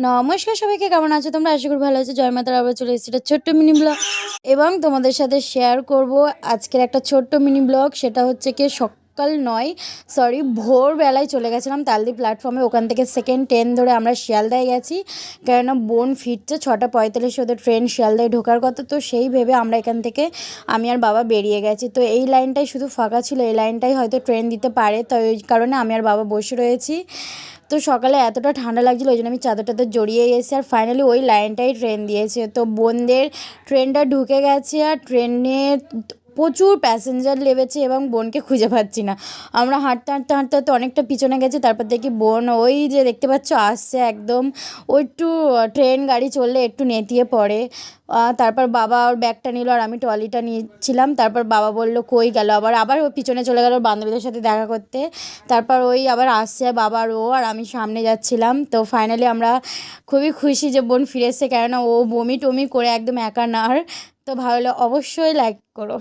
নমস্কার সবাইকে, কেমন আছো তোমরা? আশা করি ভালো আছো। জয় মাতার আবার চলে এসেছি একটা ছোট্ট মিনি ব্লগ এবং তোমাদের সাথে শেয়ার করব আজকের একটা ছোট্ট মিনি ব্লগ। সেটা হচ্ছে কি সকাল নয়, সরি ভোরবেলায় চলে গেছিলাম তালদি প্ল্যাটফর্মে। ওখান থেকে সেকেন্ড ট্রেন ধরে আমরা শিয়ালদায় গেছি, কেননা বোন ফিরছে 6:45 ওদের ট্রেন শিয়ালদায় ঢোকার কথা। তো সেই ভেবে আমরা এখান থেকে আমি আর বাবা বেরিয়ে গেছি। তো এই লাইনটাই শুধু ফাঁকা ছিল, এই লাইনটাই হয়তো ট্রেন দিতে পারে, তো ওই কারণে আমি আর বাবা বসে রয়েছি। তো সকালে এতটা ঠান্ডা লাগছিলো, ওই জন্য আমি চাদর টাদর জড়িয়ে গেছি। আর ফাইনালি ওই লাইনটাই ট্রেন দিয়েছে। তো বোনদের ট্রেনটা ঢুকে গেছে আর ট্রেনে প্রচুর প্যাসেঞ্জার লেগেছে এবং বোনকে খুঁজে পাচ্ছি না। আমরা হাঁটতে হাঁটতে হাঁটতে হাঁটতে অনেকটা পিছনে গেছি, তারপর দেখি বোন ওই যে দেখতে পাচ্ছ আসছে একদম। ও একটু ট্রেন গাড়ি চললে একটু নেতিয়ে পড়ে। তারপর বাবা ওর ব্যাগটা নিল আর আমি ট্রলিটা নিয়েছিলাম। তারপর বাবা বলল কই গেল, আবার ও পিছনে চলে গেল ওর বান্ধবীদের সাথে দেখা করতে। তারপর ওই আবার আসছে বাবার ও আর আমি সামনে যাচ্ছিলাম। তো ফাইনালি আমরা খুবই খুশি যে বোন ফিরে এসছে, কেননা ও বমি টমি করে একদম একা না। আর তো ভালো অবশ্যই লাইক করো।